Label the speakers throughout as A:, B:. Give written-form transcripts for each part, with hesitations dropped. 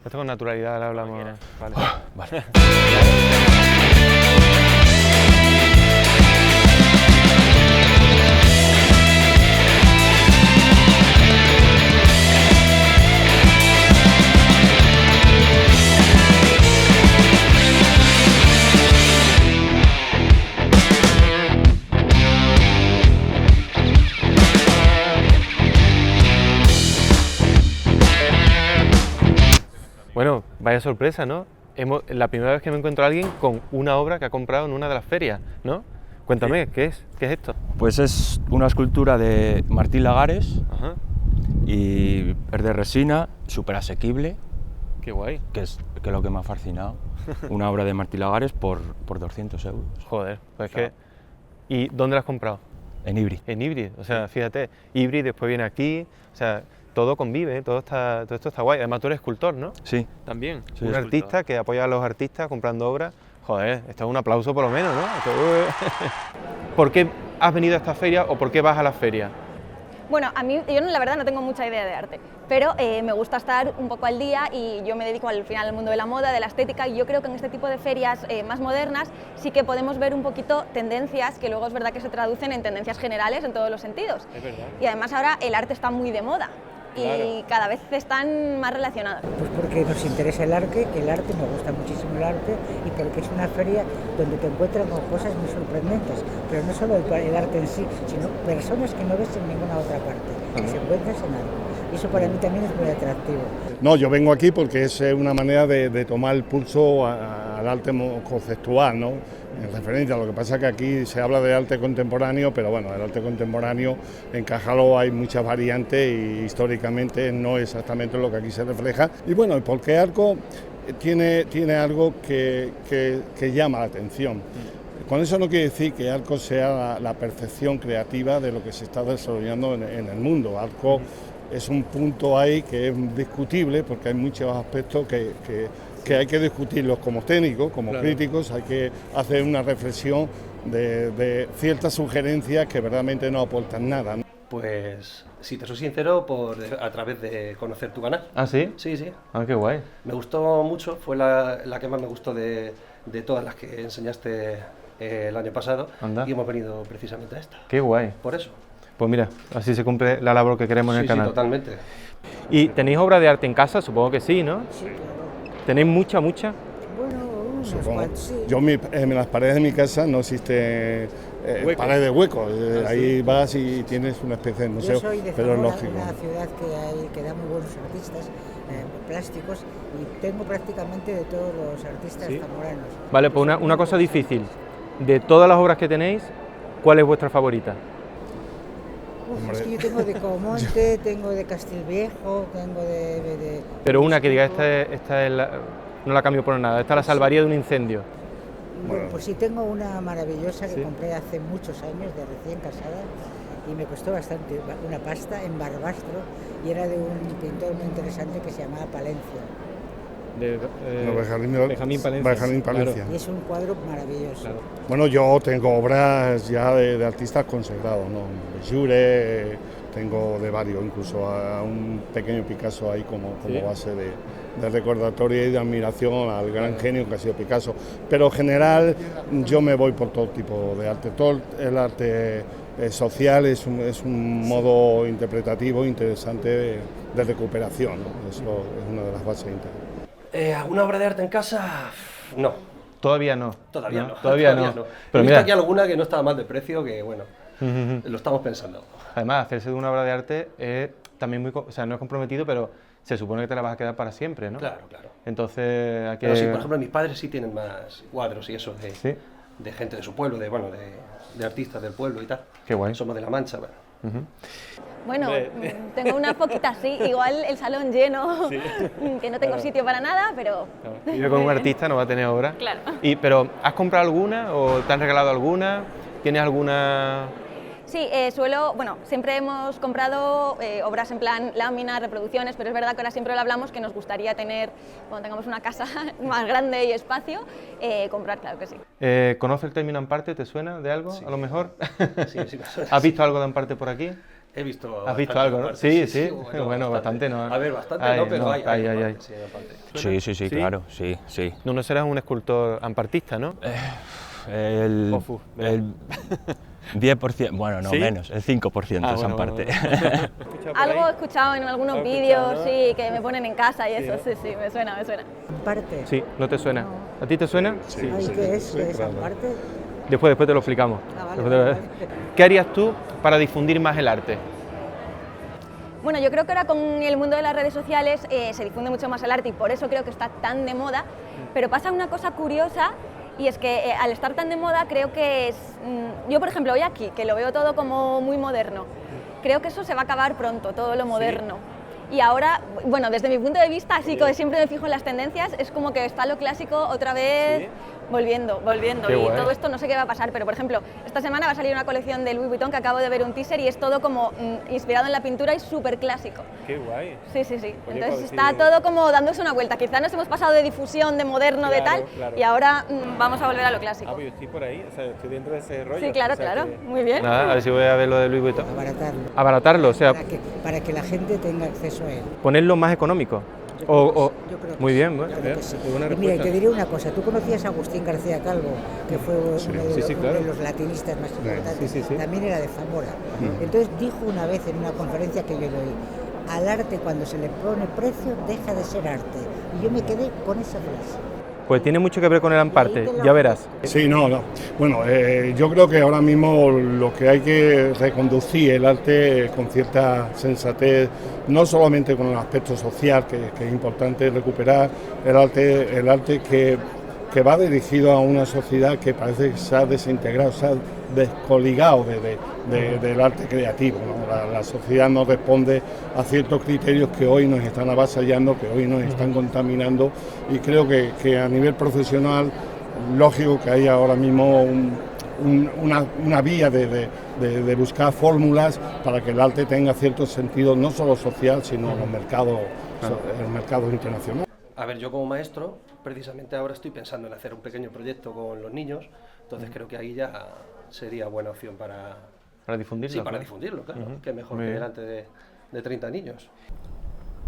A: Esto con naturalidad, ahora hablamos. Vale.
B: Vale.
A: Bueno, vaya sorpresa, ¿no? La primera vez que me encuentro a alguien con una obra que ha comprado en una de las ferias, ¿no? Cuéntame, ¿qué es? ¿Qué es esto?
B: Pues es una escultura de Martín Lagares.
A: Ajá,
B: Y es de resina, súper asequible,
A: qué guay.
B: que es lo que me ha fascinado. Una obra de Martín Lagares por 200 euros.
A: Joder, pues es
B: Claro.
A: que... ¿Y dónde la has comprado?
B: En Ibri.
A: En Ibri, o sea, fíjate, Ibri después viene aquí, o sea, todo convive, todo esto está guay. Además tú eres escultor, ¿no?
B: Sí.
A: También,
B: Soy
A: un
B: escultor.
A: artista que apoya a los artistas comprando obras. Joder, esto es un aplauso por lo menos, ¿no? ¿Por qué has venido a esta feria o por qué vas a la feria?
C: Bueno, a mí, yo la verdad no tengo mucha idea de arte, pero me gusta estar un poco al día y yo me dedico al final al mundo de la moda, de la estética, y yo creo que en este tipo de ferias más modernas sí que podemos ver un poquito tendencias que luego es verdad que se traducen en tendencias generales en todos los sentidos.
A: Es verdad.
C: Y además ahora el arte está muy de moda y
A: Claro.
C: cada vez están más relacionados.
D: Pues porque nos interesa el arte, nos gusta muchísimo el arte y porque es una feria donde te encuentras con cosas muy sorprendentes, pero no solo el arte en sí, sino personas que no ves en ninguna otra parte, que se encuentran en algo. Y eso para mí también es muy atractivo.
E: No, yo vengo aquí porque es una manera de tomar el pulso al arte conceptual, ¿no? En referencia, lo que pasa es que aquí se habla de arte contemporáneo, pero bueno, el arte contemporáneo en Cajalo hay muchas variantes y históricamente no es exactamente lo que aquí se refleja. Y bueno, porque Arco tiene algo que llama la atención. Con eso no quiere decir que Arco sea la percepción creativa de lo que se está desarrollando en el mundo. Arco es un punto ahí que es discutible porque hay muchos aspectos que hay que discutirlos como técnicos, como
A: Claro.
E: críticos, hay que hacer una reflexión de ciertas sugerencias que verdaderamente no aportan nada, ¿no?
F: Pues, si te soy sincero, a través de conocer tu canal.
A: ¿Ah, sí?
F: Sí, sí.
A: Ah, qué guay.
F: Me gustó mucho, fue la que más me gustó de todas las que enseñaste el año pasado.
A: Anda.
F: Y hemos venido precisamente a esta.
A: Qué guay.
F: Por eso.
A: Pues mira, así se cumple la labor que queremos en el
F: Sí,
A: canal.
F: sí, totalmente.
A: ¿Y tenéis obra de arte en casa? Supongo que sí, ¿no?
D: Sí, claro.
A: ¿Tenéis mucha?
D: Bueno, unos
E: Supongo.
D: cuantos, sí.
E: Yo en las paredes de mi casa no existe paredes de huecos, ahí vas y tienes una especie de museo,
D: Yo soy de
E: pero es
D: Zamora,
E: lógico.
D: una ciudad que da muy buenos artistas plásticos y tengo prácticamente de todos los artistas zamoranos.
A: Vale, pues una cosa difícil. De todas las obras que tenéis, ¿cuál es vuestra favorita?
D: Uf, es que yo tengo de Comonte, tengo de Castilviejo, tengo de
A: Pero una que diga, esta es no la cambio por nada, esta la salvaría de un incendio.
D: Bueno, pues sí, tengo una maravillosa que compré hace muchos años, de recién casada, y me costó bastante, una pasta en Barbastro, y era de un pintor muy interesante que se llamaba Palencia.
E: No, Benjamín Palencia.
D: Y es un cuadro maravilloso.
A: Claro.
E: Bueno, yo tengo obras ya de artistas consagrados, ¿no? Jure, tengo de varios, incluso a un pequeño Picasso ahí como base de recordatorio y de admiración al gran genio que ha sido Picasso. Pero en general yo me voy por todo tipo de arte. Todo el arte social es un modo interpretativo interesante de recuperación, ¿no? Eso es una de las bases interesantes.
F: ¿Alguna obra de arte en casa? No.
A: Todavía no.
F: Todavía no.
A: Todavía no.
F: He
A: Pero
F: visto
A: mira,
F: aquí alguna que no estaba mal de precio, que bueno, lo estamos pensando.
A: además, hacerse de una obra de arte es también muy... O sea, no es comprometido, pero se supone que te la vas a quedar para siempre, ¿no?
F: Claro, claro.
A: Entonces, hay que...
F: Pero sí, por ejemplo, mis padres sí tienen más cuadros y eso
A: Sí.
F: de gente de su pueblo, de artistas del pueblo y tal.
A: Qué guay.
F: Somos de La Mancha, bueno.
C: Bueno, tengo unas poquitas, sí, igual el salón lleno, que no tengo sitio para nada, pero...
A: Vive con un artista, no va a tener obra.
C: Claro.
A: ¿Pero has comprado alguna o te han regalado alguna? ¿Tienes alguna...?
C: Sí, bueno, siempre hemos comprado obras en plan láminas, reproducciones, pero es verdad que ahora siempre lo hablamos que nos gustaría tener, cuando tengamos una casa más grande y espacio, comprar, claro que sí.
A: ¿Conoces el término amparte? ¿Te suena de algo,
F: Sí.
A: a lo mejor?
F: Sí, sí me suena.
A: ¿Has visto algo de amparte por aquí?
F: He visto.
A: ¿Has visto
F: bastante
A: algo, no?
F: aparte,
A: Sí. Bueno, bastante, ¿no?
F: A ver, bastante
A: Ay,
F: no, pero
A: no,
F: hay
A: ay,
F: una
A: ay.
F: parte, sí, una parte.
B: Sí, sí, sí,
A: ¿Sí?
B: claro, sí.
A: No serás un escultor ampartista, ¿no?
B: El,
A: Ofu,
B: el 10%, bueno, no
A: ¿Sí?
B: menos, el 5%
A: Ah,
B: esa
A: bueno,
B: parte.
C: Algo he escuchado en algunos
A: ¿Algo he
C: vídeos,
A: escuchado, no?
C: sí, que me ponen en casa y eso,
A: Sí,
C: sí, me suena.
D: Parte.
A: Sí, ¿no te suena? ¿A ti te suena?
E: Sí,
D: Ay,
E: sí,
D: ¿qué es?
E: sí,
D: ¿Qué es
E: claro.
D: aparte?
A: Después te lo explicamos.
D: Ah, vale,
A: Después te lo-
D: vale, vale.
A: ¿Qué harías tú para difundir más el arte?
C: Bueno, yo creo que ahora con el mundo de las redes sociales se difunde mucho más el arte y por eso creo que está tan de moda, pero pasa una cosa curiosa y es que al estar tan de moda creo que es... yo, por ejemplo, hoy aquí, que lo veo todo como muy moderno, creo que eso se va a acabar pronto, todo lo moderno. Y ahora, bueno, desde mi punto de vista, así que siempre me fijo en las tendencias, es como que está lo clásico otra vez volviendo.
A: Qué
C: Y
A: guay.
C: todo esto no sé qué va a pasar, pero por ejemplo, esta semana va a salir una colección de Louis Vuitton que acabo de ver un teaser y es todo como inspirado en la pintura y súper clásico.
A: Qué guay.
C: Sí. Entonces
A: pues
C: está
A: sí.
C: todo como dándose una vuelta. Quizá nos hemos pasado de difusión, de moderno, de
A: Claro,
C: tal,
A: claro.
C: y ahora vamos a volver a lo clásico.
A: yo estoy por ahí, o sea, estoy dentro de ese rollo.
C: Sí, claro, muy bien.
A: Nada, a ver si voy a ver lo de Louis Vuitton.
D: Abaratarlo.
A: Abaratarlo, o sea,
D: Para que la gente tenga acceso a él.
A: ponerlo más económico.
D: Yo creo que
A: Muy
D: sí,
A: bien,
D: yo
A: bueno,
D: creo que sí.
A: muy buena
D: Y mira, y
A: respuesta.
D: te diré una cosa, tú conocías a Agustín García Calvo, que fue uno de,
A: sí,
D: uno
A: claro.
D: de los latinistas más importantes,
A: sí.
D: también era de Zamora. Entonces dijo una vez en una conferencia que yo le oí, al arte cuando se le pone precio deja de ser arte. Y yo me quedé con esa frase.
A: Pues tiene mucho que ver con el amparte, ya verás.
E: Sí, no. Bueno, yo creo que ahora mismo lo que hay que reconducir el arte con cierta sensatez, no solamente con el aspecto social, que es importante recuperar el arte que va dirigido a una sociedad que parece que se ha desintegrado, se ha descoligado del arte creativo, ¿no? La sociedad no responde a ciertos criterios que hoy nos están avasallando, que hoy nos están contaminando, y creo que a nivel profesional, lógico que hay ahora mismo una vía de buscar fórmulas para que el arte tenga cierto sentido, no solo social, sino en los mercados, en los mercados internacionales.
F: A ver, yo como maestro, precisamente ahora estoy pensando en hacer un pequeño proyecto con los niños, entonces creo que ahí ya sería buena opción para
A: difundirlo.
F: Sí, para
A: claro.
F: difundirlo, claro. Qué mejor
A: Muy
F: que
A: bien.
F: delante de 30 niños.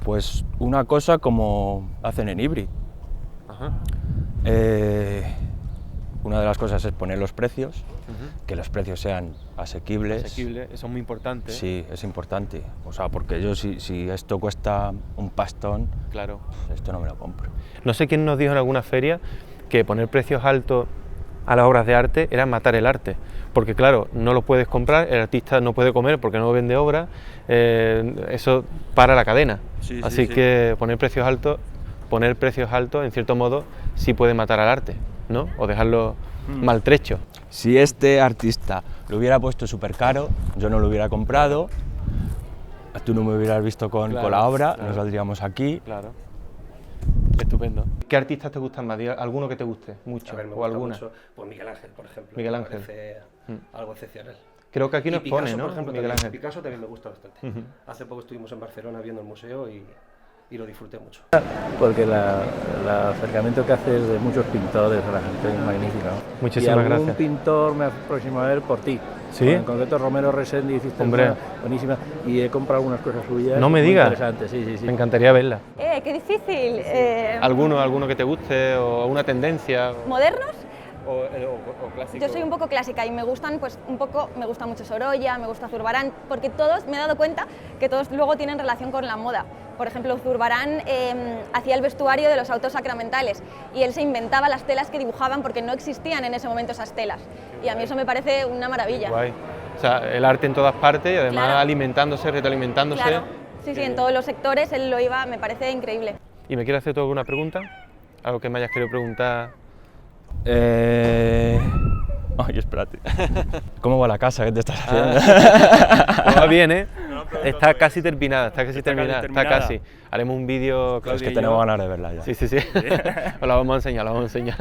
B: Pues una cosa como hacen en Hybrid.
A: Ajá.
B: Una de las cosas es poner los precios, que los precios sean asequibles.
A: Asequible, eso es muy importante.
B: Sí, es importante. O sea, porque yo si esto cuesta un pastón,
A: Claro.
B: esto no me lo compro.
A: No sé quién nos dijo en alguna feria que poner precios altos a las obras de arte era matar el arte, porque claro, no lo puedes comprar, el artista no puede comer porque no vende obra, eso para la cadena.
B: Sí, sí,
A: Así
B: sí.
A: que poner precios altos en cierto modo sí puede matar al arte, ¿no? O dejarlo maltrecho.
B: Si este artista lo hubiera puesto súper caro, yo no lo hubiera comprado, tú no me hubieras visto con
A: Claro,
B: la obra,
A: claro.
B: no saldríamos aquí.
A: Claro. Estupendo. ¿Qué artistas te gustan más? ¿Alguno que te guste mucho?
F: A ver, me
A: ¿O
F: gusta
A: alguna?
F: mucho, pues Miguel Ángel, por ejemplo.
A: Miguel
F: me
A: Ángel.
F: parece algo excepcional.
A: Creo que aquí
F: Y
A: nos
F: Picasso,
A: pone, ¿no?
F: por ejemplo,
A: Miguel
F: también.
A: Ángel.
F: Picasso también me gusta bastante. Hace poco estuvimos en Barcelona viendo el museo y lo disfruté mucho.
G: Porque el acercamiento que haces de muchos pintores a la gente es magnífico. ¿no?
A: Muchísimas
G: y algún
A: gracias.
G: pintor me aproximó a él por ti.
A: ¿Sí?
G: En concreto Romero Resendi, hiciste
A: Hombre.
G: una buenísima y he comprado algunas cosas suyas.
A: No me
G: muy
A: digas.
G: interesantes, sí.
A: Me encantaría verla.
C: ¡Qué difícil!
A: ¿Alguno que te guste o una tendencia?
C: ¿Modernos?
A: O clásico.
C: Yo soy un poco clásica y me gustan, pues un poco, me gusta mucho Sorolla, me gusta Zurbarán, porque todos, me he dado cuenta que todos luego tienen relación con la moda. Por ejemplo, Zurbarán hacía el vestuario de los autos sacramentales y él se inventaba las telas que dibujaban porque no existían en ese momento esas telas. Y a mí eso me parece una maravilla.
A: Guay. O sea, el arte en todas partes y además
C: Claro.
A: alimentándose, retroalimentándose.
C: Claro, sí, en todos los sectores él lo iba, me parece increíble.
A: ¿Y me quieres hacer tú alguna pregunta? ¿Algo que me hayas querido preguntar?
B: Ay, espérate. ¿Cómo va la casa? ¿Qué te estás haciendo?
A: Va bien, ¿eh? Está casi terminada, está casi. Haremos un vídeo,
B: Es
A: Claudia
B: que
A: y
B: tenemos
A: yo.
B: ganas de verla ya.
A: Sí. Os la vamos a enseñar,